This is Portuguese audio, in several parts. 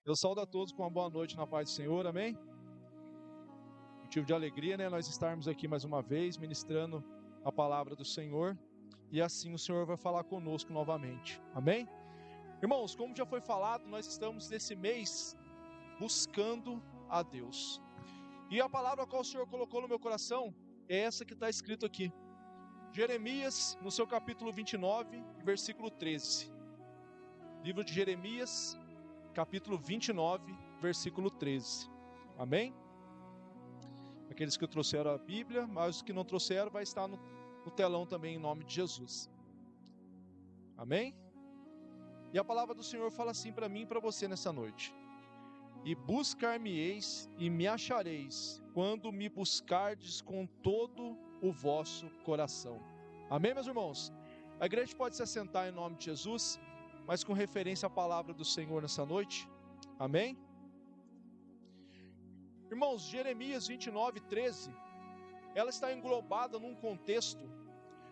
Eu saúdo a todos com uma boa noite na paz do Senhor, amém? Motivo de alegria, né? Nós estarmos aqui mais uma vez, ministrando a palavra do Senhor, e assim o Senhor vai falar conosco novamente, amém? Irmãos, como já foi falado, nós estamos nesse mês buscando a Deus, e a palavra a qual o Senhor colocou no meu coração é essa que está escrito aqui, Jeremias, no seu capítulo 29, versículo 13, livro de Jeremias, capítulo 29, versículo 13, amém? Aqueles que trouxeram a Bíblia, mas os que não trouxeram vai estar no telão também em nome de Jesus, amém? E a palavra do Senhor fala assim para mim e para você nessa noite: e buscar-me-eis e me achareis, quando me buscardes com todo o vosso coração, amém, meus irmãos? A igreja pode se assentar em nome de Jesus, mas com referência à palavra do Senhor nessa noite, amém? Irmãos, Jeremias 29, 13, ela está englobada num contexto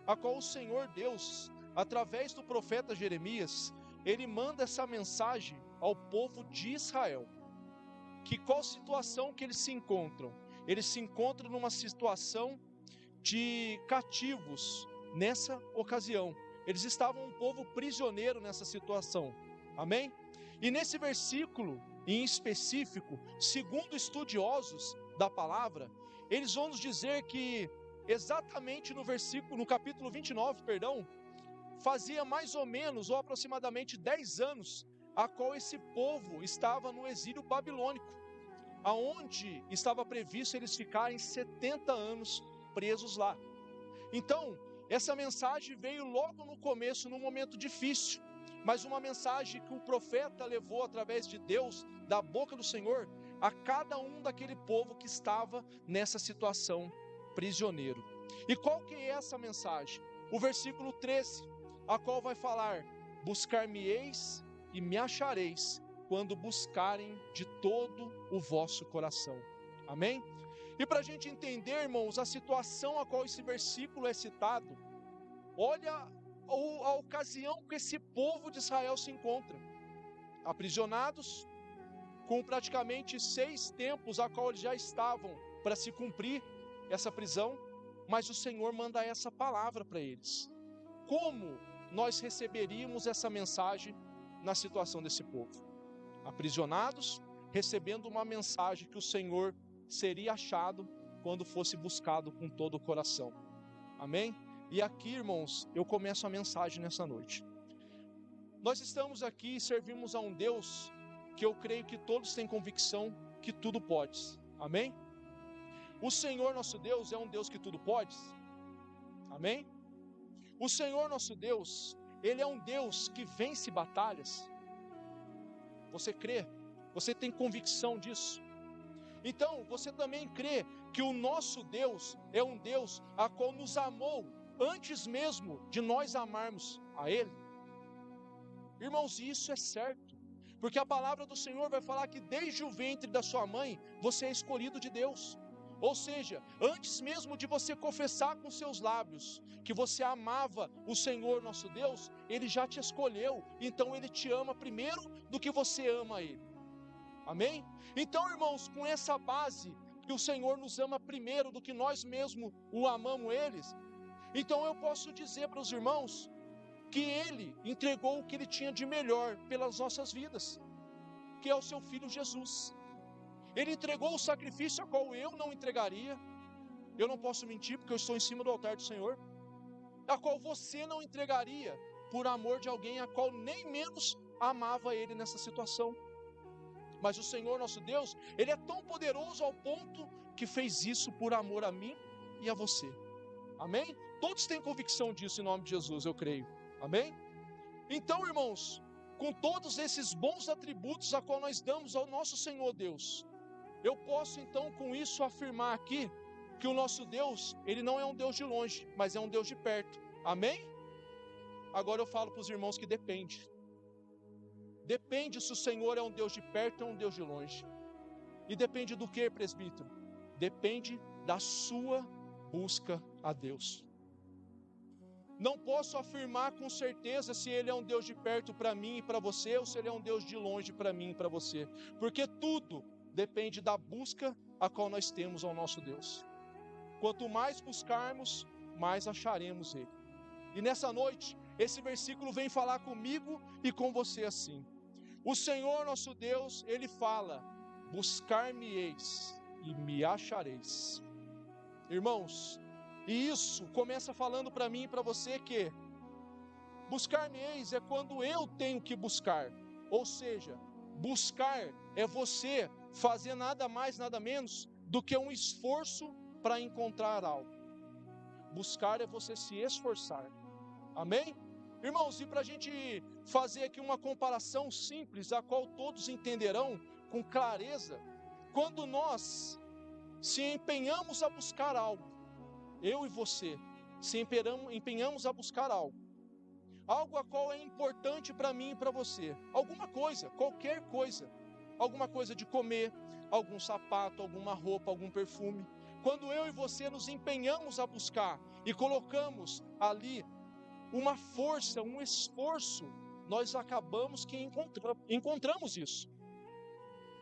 a qual o Senhor Deus, através do profeta Jeremias, ele manda essa mensagem ao povo de Israel, que qual situação que eles se encontram? Eles se encontram numa situação de cativos nessa ocasião, eles estavam um povo prisioneiro nessa situação, amém? E nesse versículo em específico, segundo estudiosos da palavra, eles vão nos dizer que exatamente no capítulo 29, fazia mais ou menos ou aproximadamente 10 anos a qual esse povo estava no exílio babilônico, aonde estava previsto eles ficarem 70 anos presos lá. Então, essa mensagem veio logo no começo, num momento difícil, mas uma mensagem que o profeta levou através de Deus, da boca do Senhor, a cada um daquele povo que estava nessa situação prisioneiro. E qual que é essa mensagem? O versículo 13, a qual vai falar: buscar-me-eis e me achareis, quando buscarem de todo o vosso coração, amém? E para a gente entender, irmãos, a situação a qual esse versículo é citado, olha a ocasião que esse povo de Israel se encontra, aprisionados, com praticamente 6 tempos a qual eles já estavam para se cumprir essa prisão, mas o Senhor manda essa palavra para eles. Como nós receberíamos essa mensagem na situação desse povo? Aprisionados, recebendo uma mensagem que o Senhor seria achado quando fosse buscado com todo o coração, amém? E aqui, irmãos, eu começo a mensagem nessa noite. Nós estamos aqui e servimos a um Deus que eu creio que todos têm convicção que tudo pode, amém? O Senhor nosso Deus é um Deus que tudo pode, amém? O Senhor nosso Deus, Ele é um Deus que vence batalhas. Você crê? Você tem convicção disso? Então, você também crê que o nosso Deus é um Deus a qual nos amou antes mesmo de nós amarmos a Ele? Irmãos, isso é certo, porque a palavra do Senhor vai falar que desde o ventre da sua mãe, você é escolhido de Deus. Ou seja, antes mesmo de você confessar com seus lábios que você amava o Senhor nosso Deus, Ele já te escolheu, então Ele te ama primeiro do que você ama Ele, amém? Então, irmãos, com essa base, que o Senhor nos ama primeiro do que nós mesmos o amamos eles, então eu posso dizer para os irmãos, que Ele entregou o que Ele tinha de melhor pelas nossas vidas, que é o seu Filho Jesus. Ele entregou o sacrifício a qual eu não entregaria, eu não posso mentir porque eu estou em cima do altar do Senhor, a qual você não entregaria por amor de alguém a qual nem menos amava Ele nessa situação. Mas o Senhor nosso Deus, Ele é tão poderoso ao ponto que fez isso por amor a mim e a você, amém? Todos têm convicção disso em nome de Jesus, eu creio, amém? Então, irmãos, com todos esses bons atributos a qual nós damos ao nosso Senhor Deus, eu posso então com isso afirmar aqui, que o nosso Deus, Ele não é um Deus de longe, mas é um Deus de perto, amém? Agora eu falo para os irmãos que depende se o Senhor é um Deus de perto ou um Deus de longe. E depende do que, presbítero? Depende da sua busca a Deus. Não posso afirmar com certeza se Ele é um Deus de perto para mim e para você, ou se Ele é um Deus de longe para mim e para você. Porque tudo depende da busca a qual nós temos ao nosso Deus. Quanto mais buscarmos, mais acharemos Ele. E nessa noite, esse versículo vem falar comigo e com você assim. O Senhor nosso Deus, Ele fala: buscar-me-eis e me achareis. Irmãos, e isso começa falando para mim e para você que buscar-me-eis é quando eu tenho que buscar. Ou seja, buscar é você fazer nada mais, nada menos do que um esforço para encontrar algo. Buscar é você se esforçar. Amém? Irmãos, e para a gente fazer aqui uma comparação simples, a qual todos entenderão com clareza, quando nós se empenhamos a buscar algo, eu e você, se empenhamos a buscar algo a qual é importante para mim e para você, alguma coisa, qualquer coisa, alguma coisa de comer, algum sapato, alguma roupa, algum perfume. Quando eu e você nos empenhamos a buscar e colocamos ali uma força, um esforço, nós acabamos que encontramos isso.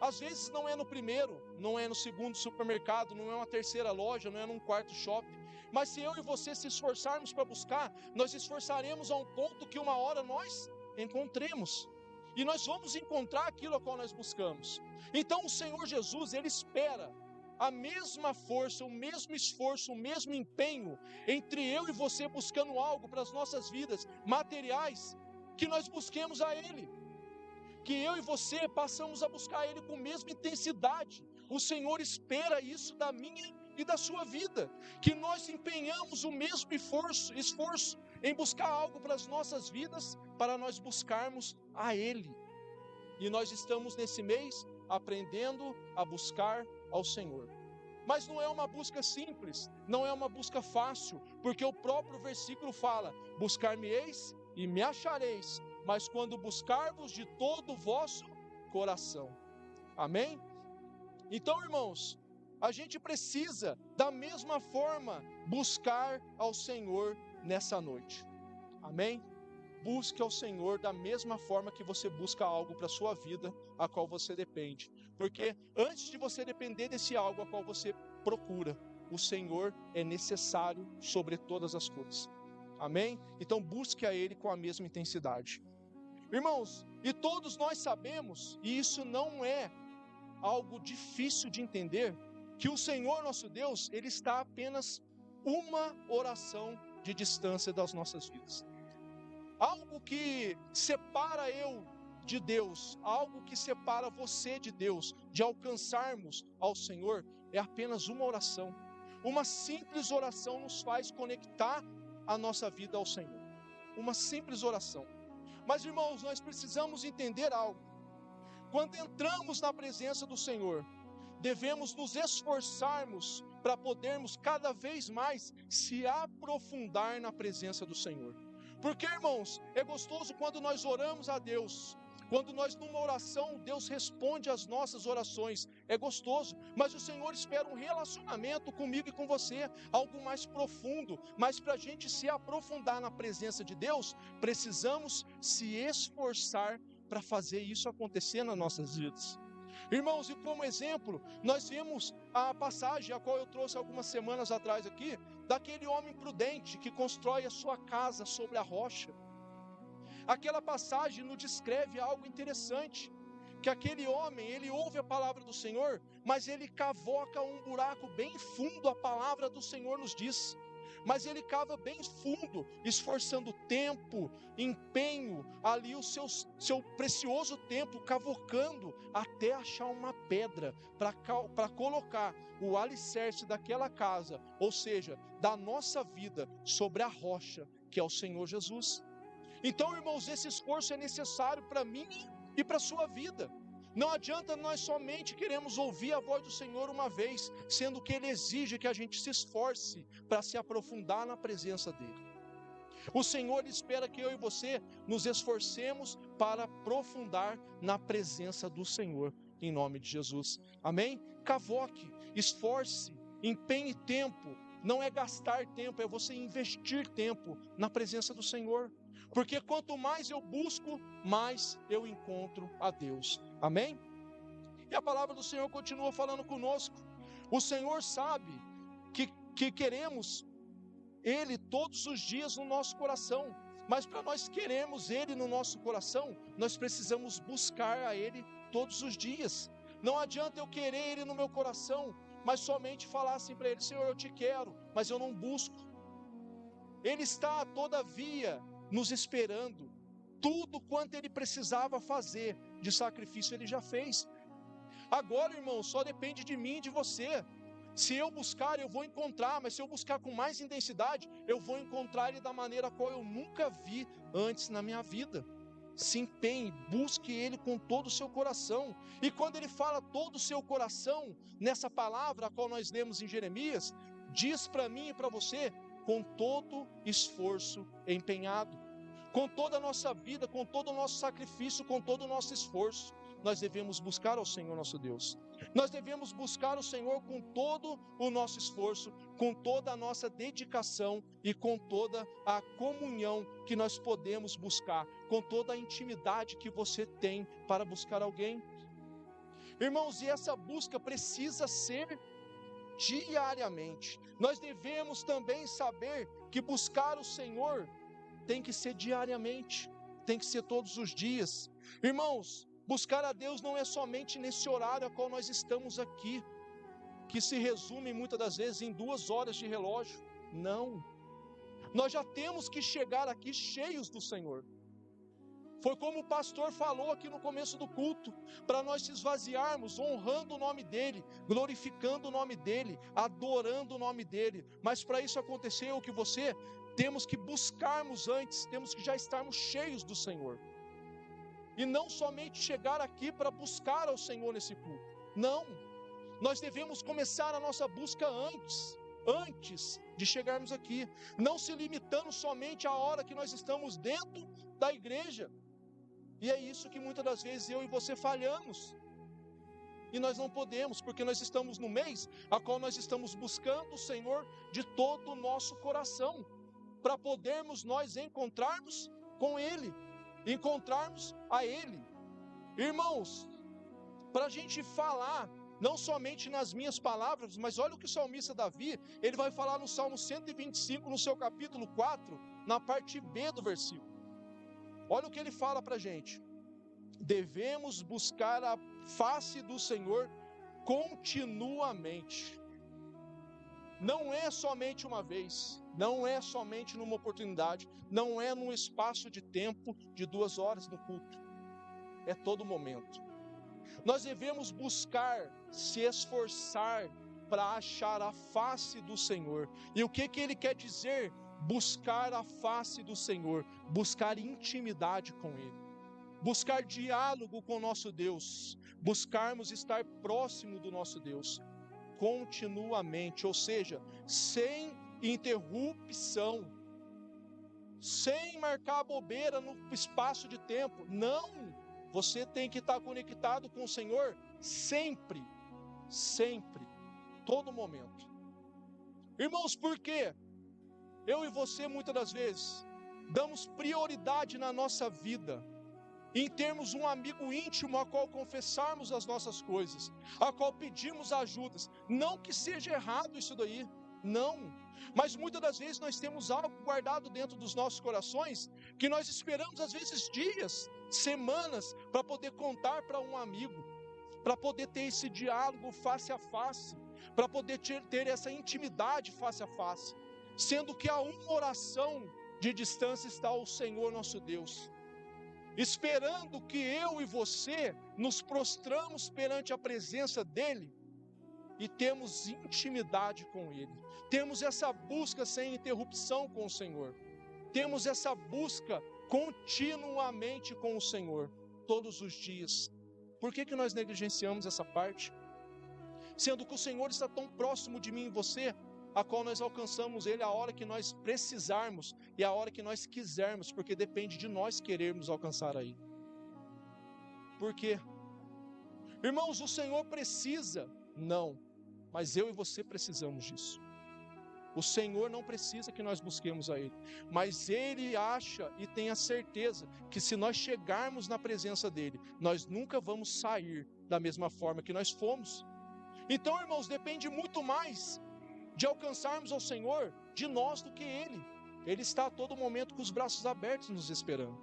Às vezes não é no primeiro, não é no segundo supermercado, não é uma terceira loja, não é num quarto shopping. Mas se eu e você se esforçarmos para buscar, nós esforçaremos a um ponto que uma hora nós encontremos. E nós vamos encontrar aquilo a qual nós buscamos. Então o Senhor Jesus, Ele espera a mesma força, o mesmo esforço, o mesmo empenho entre eu e você buscando algo para as nossas vidas materiais, que nós busquemos a Ele. Que eu e você passamos a buscar Ele com a mesma intensidade. O Senhor espera isso da minha e da sua vida, que nós empenhamos o mesmo esforço em buscar algo para as nossas vidas, para nós buscarmos a Ele. E nós estamos nesse mês aprendendo a buscar ao Senhor. Mas não é uma busca simples, não é uma busca fácil, porque o próprio versículo fala: buscar-me-eis e me achareis, mas quando buscar-vos de todo o vosso coração. Amém? Então, irmãos, a gente precisa da mesma forma buscar ao Senhor nessa noite. Amém? Busque ao Senhor da mesma forma que você busca algo para a sua vida, a qual você depende. Porque antes de você depender desse algo a qual você procura, o Senhor é necessário sobre todas as coisas. Amém? Então busque a Ele com a mesma intensidade. Irmãos, e todos nós sabemos, e isso não é algo difícil de entender, que o Senhor nosso Deus, Ele está a apenas uma oração de distância das nossas vidas. Algo que separa eu de Deus, algo que separa você de Deus, de alcançarmos ao Senhor, é apenas uma oração. Uma simples oração nos faz conectar a nossa vida ao Senhor. Uma simples oração. Mas, irmãos, nós precisamos entender algo. Quando entramos na presença do Senhor, devemos nos esforçarmos para podermos cada vez mais se aprofundar na presença do Senhor. Porque, irmãos, é gostoso quando nós oramos a Deus, quando nós numa oração, Deus responde às nossas orações, é gostoso, mas o Senhor espera um relacionamento comigo e com você, algo mais profundo. Mas para a gente se aprofundar na presença de Deus, precisamos se esforçar para fazer isso acontecer nas nossas vidas. Irmãos, e como exemplo, nós vimos a passagem a qual eu trouxe algumas semanas atrás aqui, daquele homem prudente que constrói a sua casa sobre a rocha. Aquela passagem nos descreve algo interessante, que aquele homem, ele ouve a palavra do Senhor, mas ele cavoca um buraco bem fundo, a palavra do Senhor nos diz. Mas ele cava bem fundo, esforçando tempo, empenho, ali o seu precioso tempo, cavocando até achar uma pedra para colocar o alicerce daquela casa, ou seja, da nossa vida sobre a rocha, que é o Senhor Jesus. Então, irmãos, esse esforço é necessário para mim e para a sua vida. Não adianta nós somente queremos ouvir a voz do Senhor uma vez, sendo que Ele exige que a gente se esforce para se aprofundar na presença dEle. O Senhor espera que eu e você nos esforcemos para aprofundar na presença do Senhor, em nome de Jesus. Amém? Cavoque, esforce, empenhe tempo, não é gastar tempo, é você investir tempo na presença do Senhor. Porque quanto mais eu busco, mais eu encontro a Deus. Amém? E a palavra do Senhor continua falando conosco. O Senhor sabe que queremos Ele todos os dias no nosso coração. Mas para nós queremos Ele no nosso coração, nós precisamos buscar a Ele todos os dias. Não adianta eu querer Ele no meu coração, mas somente falar assim para Ele: Senhor, eu te quero, mas eu não busco. Ele está, todavia, nos esperando. Tudo quanto Ele precisava fazer de sacrifício, Ele já fez. Agora, irmão, só depende de mim e de você. Se eu buscar, eu vou encontrar, mas se eu buscar com mais intensidade, eu vou encontrar Ele da maneira qual eu nunca vi antes na minha vida. Se empenhe, busque Ele com todo o seu coração. E quando Ele fala todo o seu coração, nessa palavra a qual nós lemos em Jeremias, diz para mim e para você, com todo esforço empenhado, com toda a nossa vida, com todo o nosso sacrifício, com todo o nosso esforço, nós devemos buscar ao Senhor nosso Deus. Nós devemos buscar o Senhor com todo o nosso esforço, com toda a nossa dedicação e com toda a comunhão que nós podemos buscar, com toda a intimidade que você tem para buscar alguém. Irmãos, e essa busca precisa ser diariamente. Nós devemos também saber que buscar o Senhor tem que ser diariamente, tem que ser todos os dias. Irmãos, buscar a Deus não é somente nesse horário a qual nós estamos aqui, que se resume muitas das vezes em 2 horas de relógio. Não, nós já temos que chegar aqui cheios do Senhor. Foi como o pastor falou aqui no começo do culto, para nós se esvaziarmos, honrando o nome dEle, glorificando o nome dEle, adorando o nome dEle. Mas para isso acontecer, o que você temos que buscarmos antes, temos que já estarmos cheios do Senhor. E não somente chegar aqui para buscar ao Senhor nesse culto. Não, nós devemos começar a nossa busca antes de chegarmos aqui. Não se limitando somente à hora que nós estamos dentro da igreja. E é isso que muitas das vezes eu e você falhamos. E nós não podemos, porque nós estamos no mês a qual nós estamos buscando o Senhor de todo o nosso coração, para podermos nós encontrarmos com Ele, encontrarmos a Ele. Irmãos, para a gente falar, não somente nas minhas palavras, mas olha o que o salmista Davi, ele vai falar no Salmo 125, no seu capítulo 4, na parte B do versículo. Olha o que ele fala para a gente: devemos buscar a face do Senhor continuamente. Não é somente uma vez, não é somente numa oportunidade, não é num espaço de tempo de 2 horas no culto, é todo momento. Nós devemos buscar, se esforçar para achar a face do Senhor. E o que ele quer dizer? Buscar a face do Senhor, buscar intimidade com Ele, buscar diálogo com o nosso Deus, buscarmos estar próximo do nosso Deus, continuamente, ou seja, sem interrupção, sem marcar bobeira no espaço de tempo. Não, você tem que estar conectado com o Senhor sempre, todo momento. Irmãos, por quê? Eu e você muitas das vezes damos prioridade na nossa vida em termos um amigo íntimo a qual confessarmos as nossas coisas, a qual pedimos ajudas. Não que seja errado isso daí, não. Mas muitas das vezes nós temos algo guardado dentro dos nossos corações, que nós esperamos às vezes dias, semanas, para poder contar para um amigo, para poder ter esse diálogo face a face, para poder ter essa intimidade face a face, sendo que a uma oração de distância está o Senhor nosso Deus, esperando que eu e você nos prostramos perante a presença dEle e temos intimidade com Ele, temos essa busca sem interrupção com o Senhor, temos essa busca continuamente com o Senhor, todos os dias. Por que nós negligenciamos essa parte? Sendo que o Senhor está tão próximo de mim e você, a qual nós alcançamos Ele a hora que nós precisarmos e a hora que nós quisermos, porque depende de nós querermos alcançar a Ele. Por quê? Irmãos, o Senhor precisa? Não, mas eu e você precisamos disso. O Senhor não precisa que nós busquemos a Ele, mas Ele acha e tem a certeza que se nós chegarmos na presença dEle, nós nunca vamos sair da mesma forma que nós fomos. Então, irmãos, depende muito mais de alcançarmos ao Senhor de nós do que Ele. Ele está a todo momento com os braços abertos nos esperando.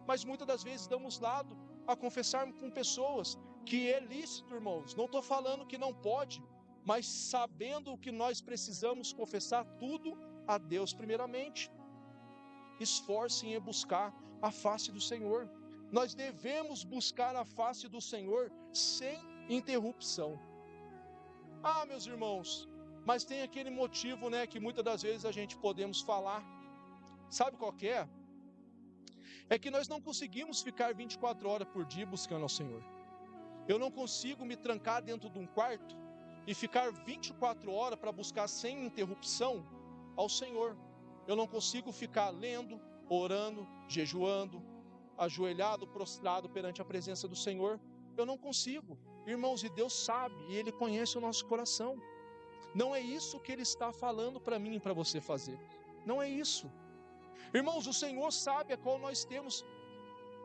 Mas muitas das vezes damos lado a confessarmos com pessoas que é lícito, irmãos. Não estou falando que não pode, mas sabendo que nós precisamos confessar tudo a Deus primeiramente. Esforcem em buscar a face do Senhor. Nós devemos buscar a face do Senhor sem interrupção. Ah, meus irmãos, mas tem aquele motivo, que muitas das vezes a gente podemos falar. Sabe qual que é? É que nós não conseguimos ficar 24 horas por dia buscando ao Senhor. Eu não consigo me trancar dentro de um quarto e ficar 24 horas para buscar sem interrupção ao Senhor. Eu não consigo ficar lendo, orando, jejuando, ajoelhado, prostrado perante a presença do Senhor. Eu não consigo. Irmãos, e Deus sabe, e Ele conhece o nosso coração. Não é isso que Ele está falando para mim e para você fazer. Não é isso. Irmãos, o Senhor sabe a qual nós temos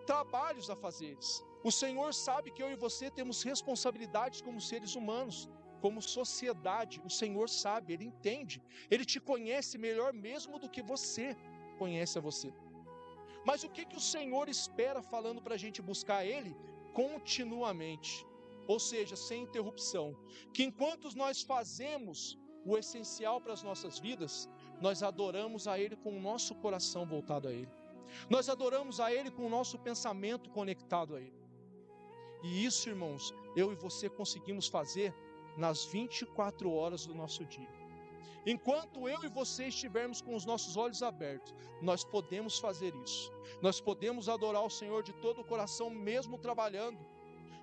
trabalhos a fazer. O Senhor sabe que eu e você temos responsabilidades como seres humanos, como sociedade. O Senhor sabe, Ele entende. Ele te conhece melhor mesmo do que você conhece a você. Mas o que o Senhor espera falando para a gente buscar Ele? Continuamente, ou seja, sem interrupção. Que enquanto nós fazemos o essencial para as nossas vidas, nós adoramos a Ele com o nosso coração voltado a Ele. Nós adoramos a Ele com o nosso pensamento conectado a Ele. E isso, irmãos, eu e você conseguimos fazer nas 24 horas do nosso dia. Enquanto eu e você estivermos com os nossos olhos abertos, nós podemos fazer isso. Nós podemos adorar o Senhor de todo o coração, mesmo trabalhando.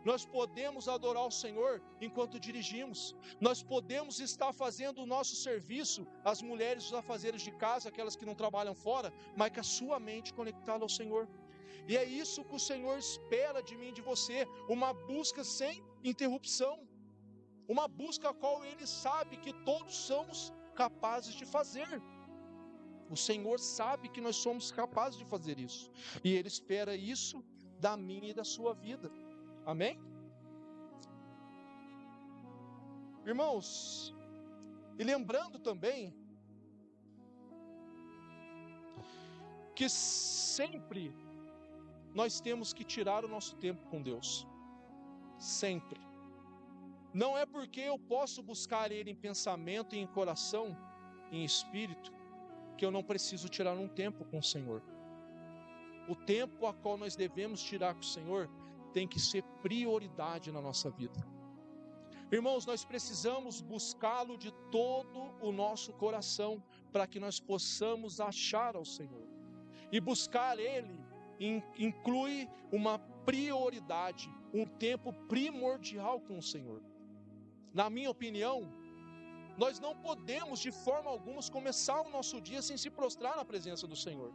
Nós podemos adorar o Senhor enquanto dirigimos. Nós podemos estar fazendo o nosso serviço, as mulheres, os afazeres de casa, aquelas que não trabalham fora, mas com a sua mente conectada ao Senhor. E é isso que o Senhor espera de mim e de você, uma busca sem interrupção. Uma busca a qual Ele sabe que todos somos capazes de fazer. O Senhor sabe que nós somos capazes de fazer isso. E Ele espera isso da minha e da sua vida. Amém? Irmãos, e lembrando também que sempre nós temos que tirar o nosso tempo com Deus. Sempre. Não é porque eu posso buscar Ele em pensamento e em coração, em espírito, que eu não preciso tirar um tempo com o Senhor. O tempo a qual nós devemos tirar com o Senhor tem que ser prioridade na nossa vida. Irmãos, nós precisamos buscá-lo de todo o nosso coração para que nós possamos achar ao Senhor. E buscar Ele inclui uma prioridade, um tempo primordial com o Senhor. Na minha opinião, nós não podemos de forma alguma começar o nosso dia sem se prostrar na presença do Senhor.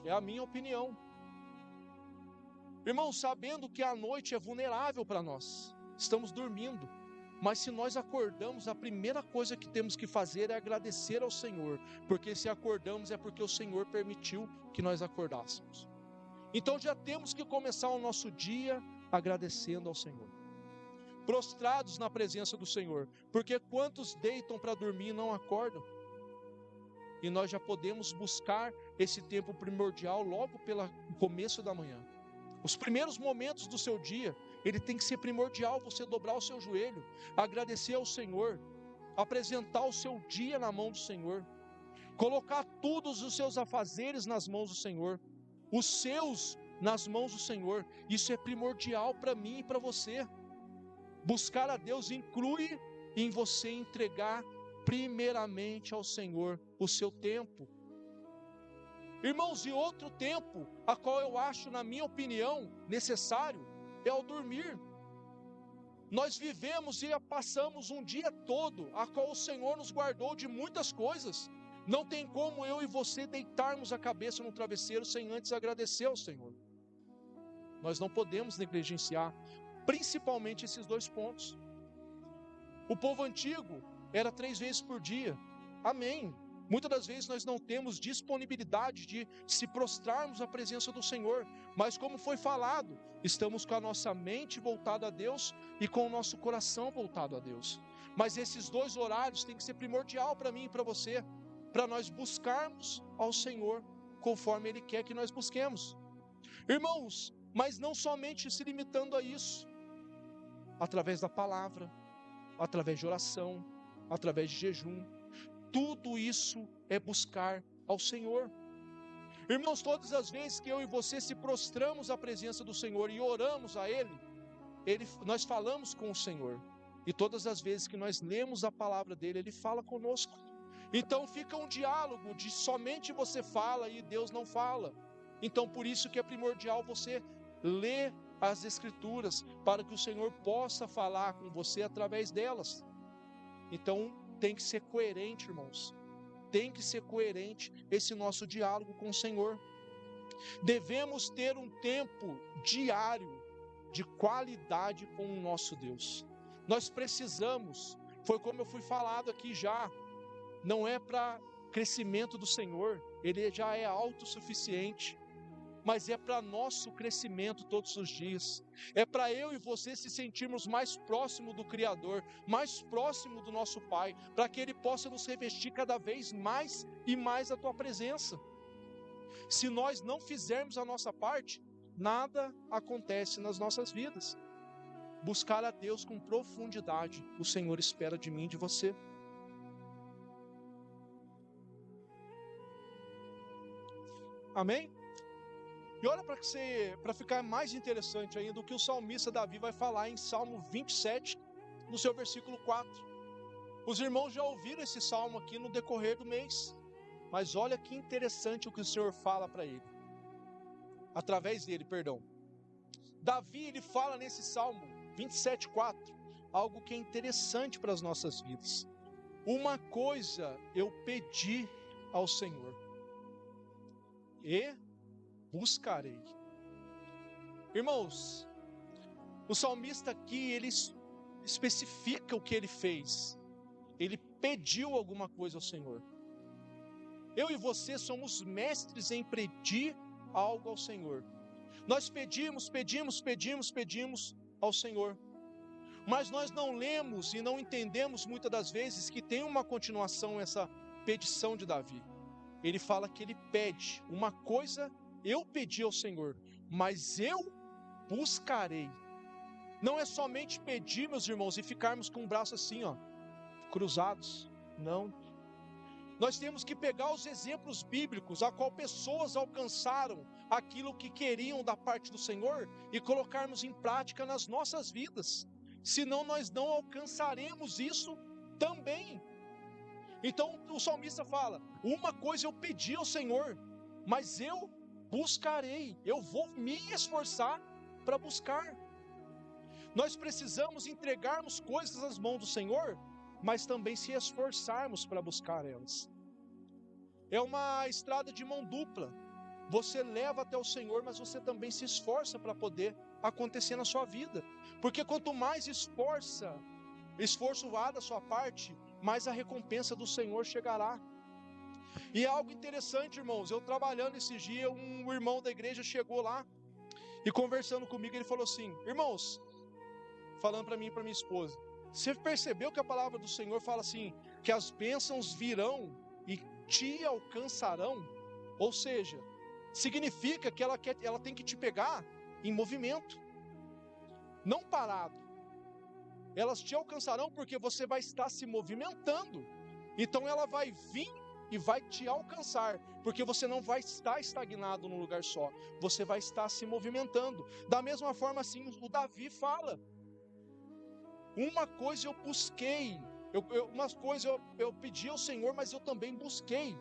É a minha opinião. Irmãos, sabendo que a noite é vulnerável para nós, estamos dormindo, mas se nós acordamos, a primeira coisa que temos que fazer é agradecer ao Senhor, porque se acordamos é porque o Senhor permitiu que nós acordássemos. Então já temos que começar o nosso dia agradecendo ao Senhor, prostrados na presença do Senhor, porque quantos deitam para dormir e não acordam? E nós já podemos buscar esse tempo primordial logo pelo começo da manhã. Os primeiros momentos do seu dia, ele tem que ser primordial, você dobrar o seu joelho, agradecer ao Senhor, apresentar o seu dia na mão do Senhor, colocar todos os seus afazeres nas mãos do Senhor, os seus nas mãos do Senhor. Isso é primordial para mim e para você. Buscar a Deus inclui em você entregar primeiramente ao Senhor o seu tempo. Irmãos, e outro tempo, a qual eu acho, na minha opinião, necessário, é ao dormir. Nós vivemos e passamos um dia todo, a qual o Senhor nos guardou de muitas coisas. Não tem como eu e você deitarmos a cabeça no travesseiro sem antes agradecer ao Senhor. Nós não podemos negligenciar, principalmente esses dois pontos. O povo antigo era 3 vezes por dia, Amém. Muitas das vezes nós não temos disponibilidade de se prostrarmos à presença do Senhor, mas como foi falado, estamos com a nossa mente voltada a Deus e com o nosso coração voltado a Deus. Mas esses dois horários têm que ser primordial para mim e para você, para nós buscarmos ao Senhor conforme Ele quer que nós busquemos. Irmãos, mas não somente se limitando a isso, através da palavra, através de oração, através de jejum, tudo isso é buscar ao Senhor. Irmãos, todas as vezes que eu e você se prostramos à presença do Senhor e oramos a Ele, nós falamos com o Senhor. E todas as vezes que nós lemos a palavra dEle, Ele fala conosco. Então fica um diálogo de somente você fala e Deus não fala. Então por isso que é primordial você ler as Escrituras, para que o Senhor possa falar com você através delas. Então tem que ser coerente, irmãos. Tem que ser coerente esse nosso diálogo com o Senhor. Devemos ter um tempo diário de qualidade com o nosso Deus. Nós precisamos, foi como eu fui falado aqui já, não é para crescimento do Senhor, Ele já é autossuficiente, mas é para nosso crescimento todos os dias, é para eu e você se sentirmos mais próximo do Criador, mais próximo do nosso Pai, para que Ele possa nos revestir cada vez mais e mais a Tua presença. Se nós não fizermos a nossa parte, nada acontece nas nossas vidas. Buscar a Deus com profundidade, o Senhor espera de mim e de você. Amém? E olha para ficar mais interessante ainda, o que o salmista Davi vai falar em Salmo 27, no seu versículo 4. Os irmãos já ouviram esse salmo aqui no decorrer do mês, mas olha que interessante o que o Senhor fala para ele, através dele, perdão. Davi, ele fala nesse Salmo 27, 4, algo que é interessante para as nossas vidas. Uma coisa eu pedi ao Senhor, e buscarei. Irmãos, o salmista aqui, ele especifica o que ele fez. Ele pediu alguma coisa ao Senhor. Eu e você somos mestres em pedir algo ao Senhor. Nós pedimos ao Senhor. Mas nós não lemos e não entendemos muitas das vezes que tem uma continuação essa petição de Davi. Ele fala que ele pede uma coisa, eu pedi ao Senhor, mas eu buscarei. Não é somente pedir, meus irmãos, e ficarmos com o braço assim, cruzados. Não. Nós temos que pegar os exemplos bíblicos, a qual pessoas alcançaram aquilo que queriam da parte do Senhor e colocarmos em prática nas nossas vidas. Senão nós não alcançaremos isso também. Então o salmista fala, uma coisa eu pedi ao Senhor, mas eu buscarei, eu vou me esforçar para buscar. Nós precisamos entregarmos coisas às mãos do Senhor, mas também se esforçarmos para buscar elas. É uma estrada de mão dupla. Você leva até o Senhor, mas você também se esforça para poder acontecer na sua vida. Porque quanto mais esforço há da sua parte, mais a recompensa do Senhor chegará. E é algo interessante, irmãos, eu trabalhando esses dias, um irmão da igreja chegou lá e conversando comigo, ele falou assim, irmãos, falando para mim e para minha esposa, você percebeu que a palavra do Senhor fala assim, que as bênçãos virão e te alcançarão? Ou seja, significa que ela tem que te pegar em movimento, não parado. Elas te alcançarão porque você vai estar se movimentando. Então ela vai vir e vai te alcançar, porque você não vai estar estagnado num lugar só, você vai estar se movimentando. Da mesma forma assim, o Davi fala, uma coisa eu busquei, eu pedi ao Senhor, mas eu também busquei.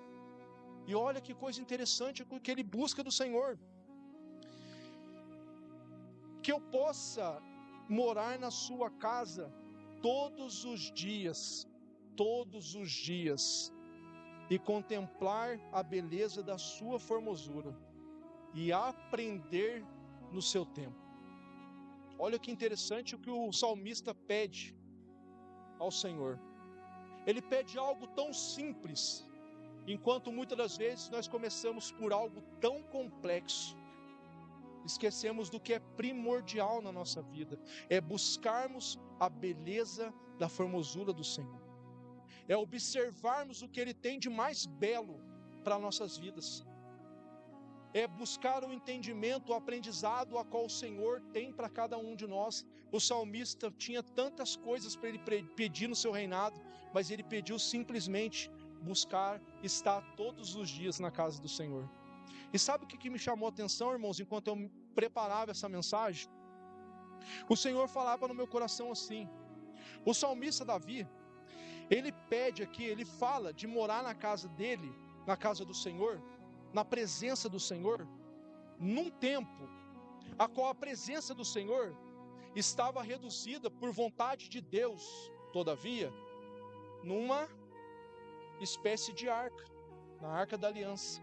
E olha que coisa interessante o que ele busca do Senhor. Que eu possa morar na sua casa todos os dias, e contemplar a beleza da sua formosura, e aprender no seu tempo. Olha que interessante o que o salmista pede ao Senhor. Ele pede algo tão simples, enquanto muitas das vezes nós começamos por algo tão complexo. Esquecemos do que é primordial na nossa vida, é buscarmos a beleza da formosura do Senhor, é observarmos o que Ele tem de mais belo para nossas vidas, é buscar o entendimento, o aprendizado a qual o Senhor tem para cada um de nós. O salmista tinha tantas coisas para ele pedir no seu reinado, mas ele pediu simplesmente buscar estar todos os dias na casa do Senhor. E sabe o que me chamou a atenção, irmãos, enquanto eu preparava essa mensagem? O Senhor falava no meu coração assim: o salmista Davi, ele pede aqui, ele fala de morar na casa dele, na casa do Senhor, na presença do Senhor, num tempo a qual a presença do Senhor estava reduzida por vontade de Deus, todavia, numa espécie de arca, na Arca da Aliança.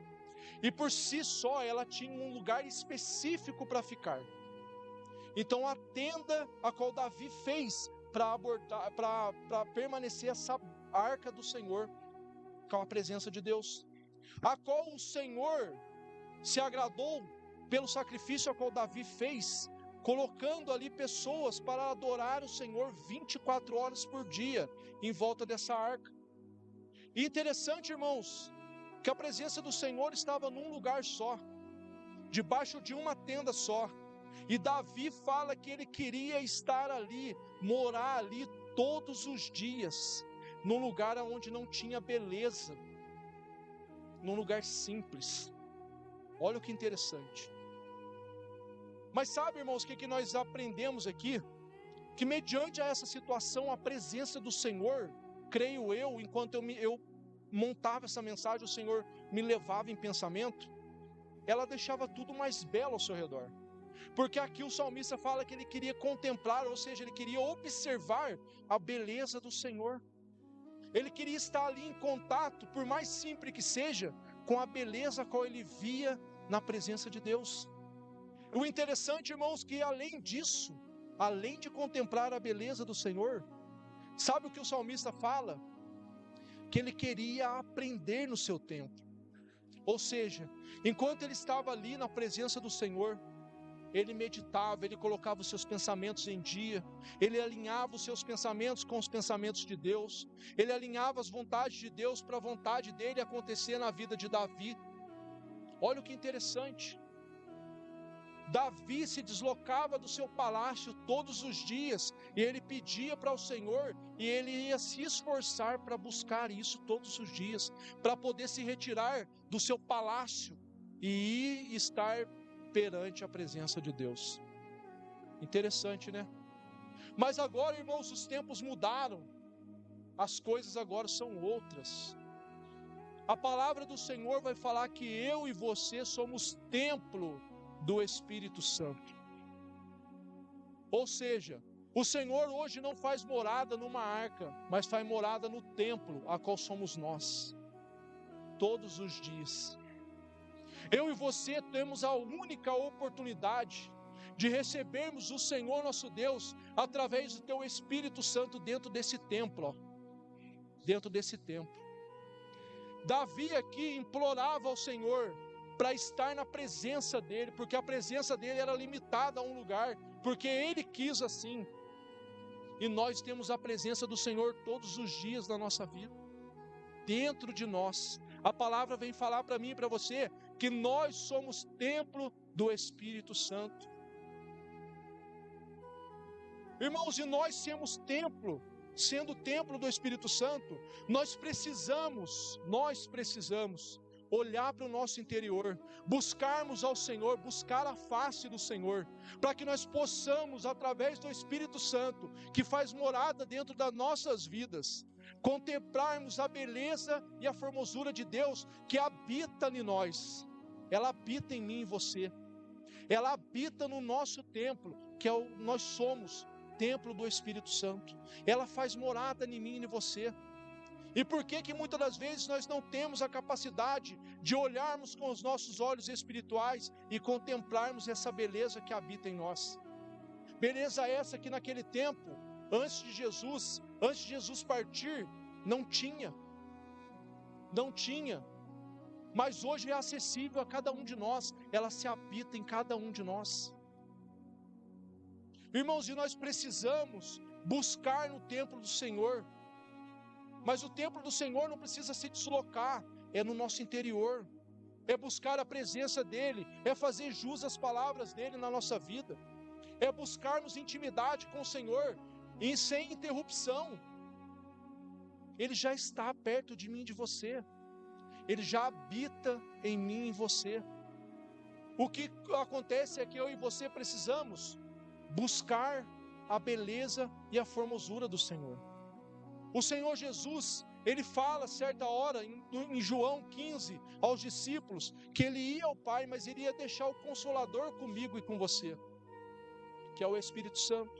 E por si só ela tinha um lugar específico para ficar. Então a tenda a qual Davi fez para permanecer essa arca do Senhor, com a presença de Deus, a qual o Senhor se agradou pelo sacrifício a qual Davi fez, colocando ali pessoas para adorar o Senhor 24 horas por dia, em volta dessa arca. E interessante, irmãos, que a presença do Senhor estava num lugar só, debaixo de uma tenda só, e Davi fala que ele queria estar ali, morar ali todos os dias, num lugar onde não tinha beleza, num lugar simples. Olha o que interessante. Mas sabe, irmãos, o que nós aprendemos aqui? Que mediante a essa situação, a presença do Senhor, creio eu, enquanto eu montava essa mensagem, o Senhor me levava em pensamento, ela deixava tudo mais belo ao seu redor. Porque aqui o salmista fala que ele queria contemplar, ou seja, ele queria observar a beleza do Senhor. Ele queria estar ali em contato, por mais simples que seja, com a beleza a qual ele via na presença de Deus. O interessante, irmãos, que além disso, além de contemplar a beleza do Senhor, sabe o que o salmista fala? Que ele queria aprender no seu tempo. Ou seja, enquanto ele estava ali na presença do Senhor, ele meditava, ele colocava os seus pensamentos em dia, ele alinhava os seus pensamentos com os pensamentos de Deus, ele alinhava as vontades de Deus para a vontade dele acontecer na vida de Davi. Olha o que interessante. Davi se deslocava do seu palácio todos os dias, e ele pedia para o Senhor, e ele ia se esforçar para buscar isso todos os dias, para poder se retirar do seu palácio e ir estar perante a presença de Deus. Interessante, né? Mas agora, irmãos, os tempos mudaram, as coisas agora são outras. A palavra do Senhor vai falar que eu e você somos templo do Espírito Santo. Ou seja, o Senhor hoje não faz morada numa arca, mas faz morada no templo, a qual somos nós, todos os dias. Eu e você temos a única oportunidade de recebermos o Senhor nosso Deus através do teu Espírito Santo dentro desse templo, dentro desse templo. Davi aqui implorava ao Senhor para estar na presença dele, porque a presença dele era limitada a um lugar, porque ele quis assim. E nós temos a presença do Senhor todos os dias na nossa vida, dentro de nós. A palavra vem falar para mim e para você que nós somos templo do Espírito Santo. Irmãos, e nós somos templo, sendo templo do Espírito Santo, nós precisamos olhar para o nosso interior, buscarmos ao Senhor, buscar a face do Senhor, para que nós possamos, através do Espírito Santo, que faz morada dentro das nossas vidas, contemplarmos a beleza e a formosura de Deus que habita em nós. Ela habita em mim e em você, ela habita no nosso templo, que nós somos templo do Espírito Santo. Ela faz morada em mim e em você. E por que muitas das vezes nós não temos a capacidade de olharmos com os nossos olhos espirituais e contemplarmos essa beleza que habita em nós? Beleza essa que naquele tempo, antes de Jesus partir, Não tinha. Mas hoje é acessível a cada um de nós. Ela se habita em cada um de nós. Irmãos, e nós precisamos buscar no templo do Senhor. Mas o templo do Senhor não precisa se deslocar. É no nosso interior. É buscar a presença dEle. É fazer jus às palavras dEle na nossa vida. É buscarmos intimidade com o Senhor. E sem interrupção. Ele já está perto de mim e de você. Ele já habita em mim e em você. O que acontece é que eu e você precisamos buscar a beleza e a formosura do Senhor. O Senhor Jesus, Ele fala certa hora em João 15 aos discípulos que Ele ia ao Pai, mas Ele ia deixar o Consolador comigo e com você, que é o Espírito Santo.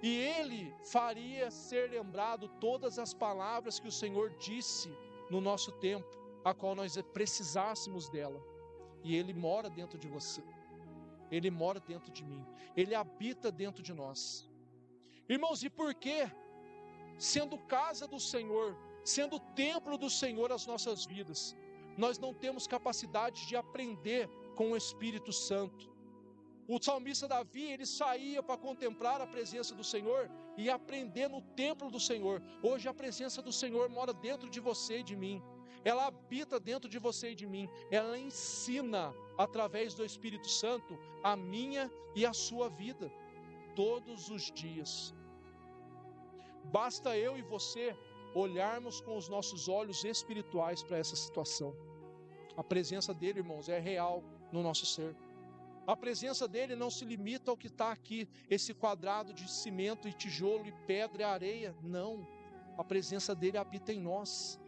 E Ele faria ser lembrado todas as palavras que o Senhor disse no nosso tempo, a qual nós precisássemos dela. E Ele mora dentro de você. Ele mora dentro de mim. Ele habita dentro de nós. Irmãos, e por que, sendo casa do Senhor, sendo templo do Senhor as nossas vidas, nós não temos capacidade de aprender com o Espírito Santo? O salmista Davi, ele saía para contemplar a presença do Senhor e aprender no templo do Senhor. Hoje a presença do Senhor mora dentro de você e de mim. Ela habita dentro de você e de mim. Ela ensina, através do Espírito Santo, a minha e a sua vida, todos os dias. Basta eu e você olharmos com os nossos olhos espirituais para essa situação. A presença dele, irmãos, é real no nosso ser. A presença dele não se limita ao que está aqui, esse quadrado de cimento e tijolo e pedra e areia. Não, a presença dele habita em nós.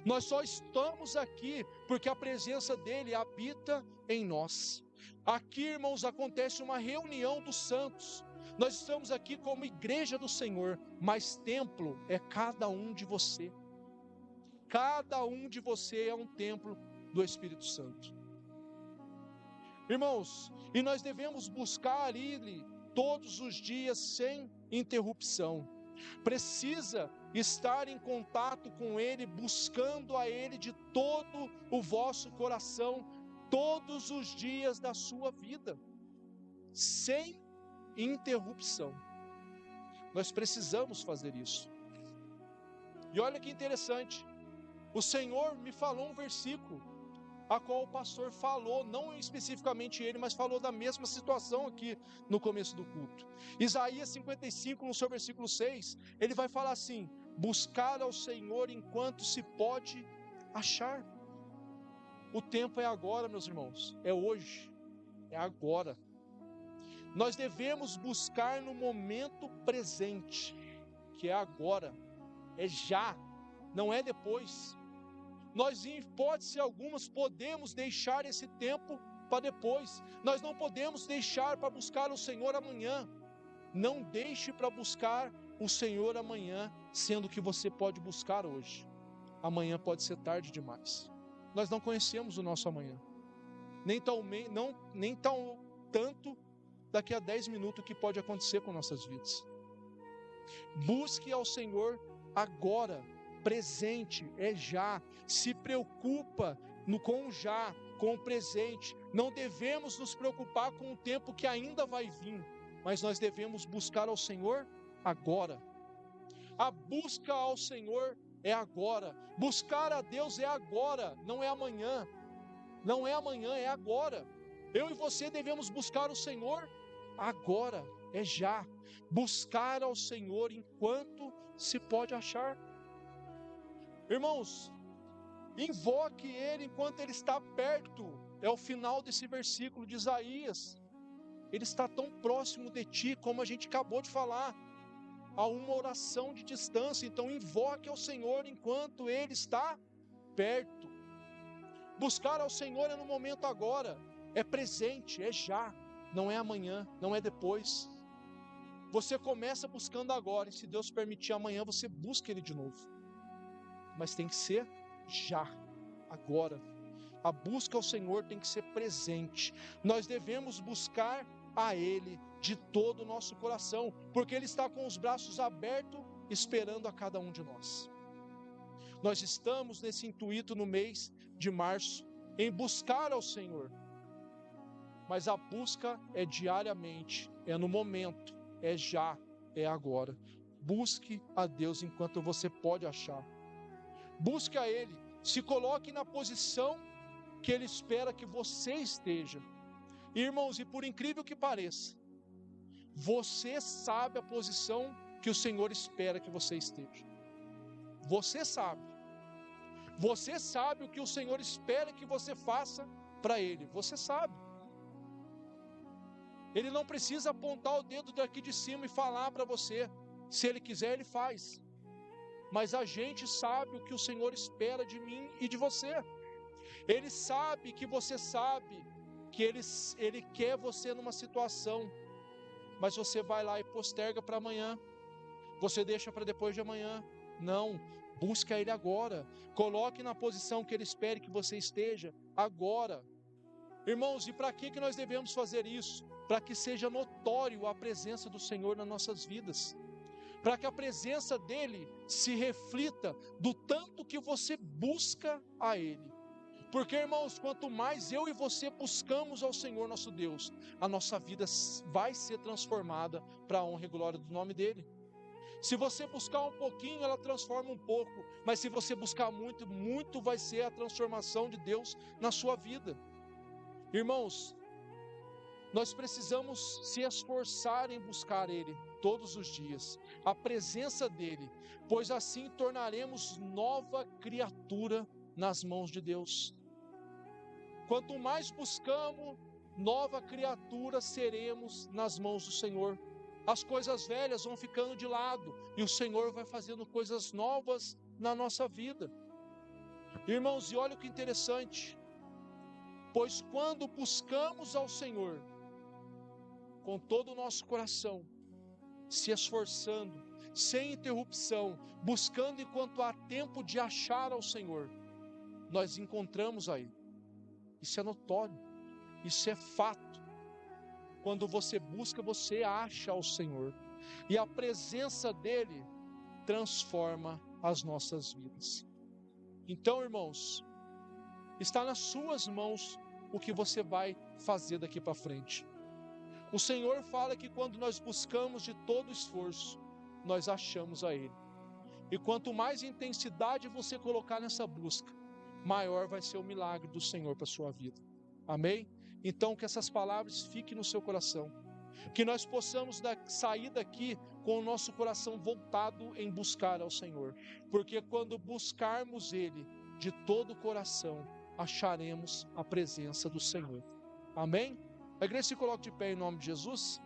Nós só estamos aqui porque a presença dele habita em nós. Aqui, irmãos, acontece uma reunião dos santos. Nós estamos aqui como igreja do Senhor, mas templo é cada um de você. Cada um de você é um templo do Espírito Santo. Irmãos, e nós devemos buscar Ele todos os dias sem interrupção. Precisa estar em contato com Ele, buscando a Ele de todo o vosso coração, todos os dias da sua vida, sem interrupção. Nós precisamos fazer isso. E olha que interessante, o Senhor me falou um versículo, a qual o pastor falou, não especificamente ele, mas falou da mesma situação aqui no começo do culto. Isaías 55, no seu versículo 6, ele vai falar assim: buscar ao Senhor enquanto se pode achar. O tempo é agora, meus irmãos, é hoje, é agora. Nós devemos buscar no momento presente, que é agora, é já, não é depois. Nós, em hipótese algumas, podemos deixar esse tempo para depois. Nós não podemos deixar para buscar o Senhor amanhã. Não deixe para buscar o Senhor amanhã, sendo que você pode buscar hoje. Amanhã pode ser tarde demais. Nós não conhecemos o nosso amanhã. Nem tão tanto daqui a 10 minutos o que pode acontecer com nossas vidas. Busque ao Senhor agora. Presente, é já. Se preocupa com o já, com o presente. Não devemos nos preocupar com o tempo que ainda vai vir, mas nós devemos buscar ao Senhor agora. A busca ao Senhor é agora. Buscar a Deus é agora, não é amanhã. Não é amanhã, é agora. Eu e você devemos buscar o Senhor agora, é já. Buscar ao Senhor enquanto se pode achar. Irmãos, invoque Ele enquanto Ele está perto. É o final desse versículo de Isaías. Ele está tão próximo de ti, como a gente acabou de falar, a uma oração de distância. Então invoque ao Senhor enquanto Ele está perto. Buscar ao Senhor é no momento agora, é presente, é já, não é amanhã, não é depois. Você começa buscando agora, e se Deus permitir amanhã você busca Ele de novo. Mas tem que ser já, agora. A busca ao Senhor tem que ser presente. Nós devemos buscar a Ele de todo o nosso coração, porque Ele está com os braços abertos, esperando a cada um de nós. Nós estamos nesse intuito no mês de março, em buscar ao Senhor. Mas a busca é diariamente, é no momento, é já, é agora. Busque a Deus enquanto você pode achar. Busque a Ele, se coloque na posição que Ele espera que você esteja. Irmãos, e por incrível que pareça, você sabe a posição que o Senhor espera que você esteja. Você sabe. Você sabe o que o Senhor espera que você faça para Ele. Você sabe. Ele não precisa apontar o dedo daqui de cima e falar para você. Se Ele quiser, Ele faz. Mas a gente sabe o que o Senhor espera de mim e de você. Ele sabe que você sabe que Ele quer você numa situação, mas você vai lá e posterga para amanhã. Você deixa para depois de amanhã. Não, busca Ele agora. Coloque na posição que Ele espere que você esteja agora. Irmãos, e para que nós devemos fazer isso? Para que seja notório a presença do Senhor nas nossas vidas. Para que a presença dEle se reflita do tanto que você busca a Ele. Porque, irmãos, quanto mais eu e você buscamos ao Senhor nosso Deus, a nossa vida vai ser transformada para a honra e glória do nome dEle. Se você buscar um pouquinho, ela transforma um pouco. Mas se você buscar muito, muito vai ser a transformação de Deus na sua vida. Irmãos, nós precisamos se esforçar em buscar Ele todos os dias, a presença dEle, pois assim tornaremos nova criatura nas mãos de Deus. Quanto mais buscamos, nova criatura seremos nas mãos do Senhor. As coisas velhas vão ficando de lado e o Senhor vai fazendo coisas novas na nossa vida. Irmãos, e olha que interessante, pois quando buscamos ao Senhor com todo o nosso coração, se esforçando, sem interrupção, buscando enquanto há tempo de achar ao Senhor, nós encontramos a Ele. Isso é notório, isso é fato. Quando você busca, você acha ao Senhor. E a presença dEle transforma as nossas vidas. Então, irmãos, está nas suas mãos o que você vai fazer daqui para frente. O Senhor fala que quando nós buscamos de todo esforço, nós achamos a Ele. E quanto mais intensidade você colocar nessa busca, maior vai ser o milagre do Senhor para a sua vida. Amém? Então que essas palavras fiquem no seu coração. Que nós possamos sair daqui com o nosso coração voltado em buscar ao Senhor. Porque quando buscarmos Ele de todo o coração, acharemos a presença do Senhor. Amém? A igreja se coloca de pé em nome de Jesus.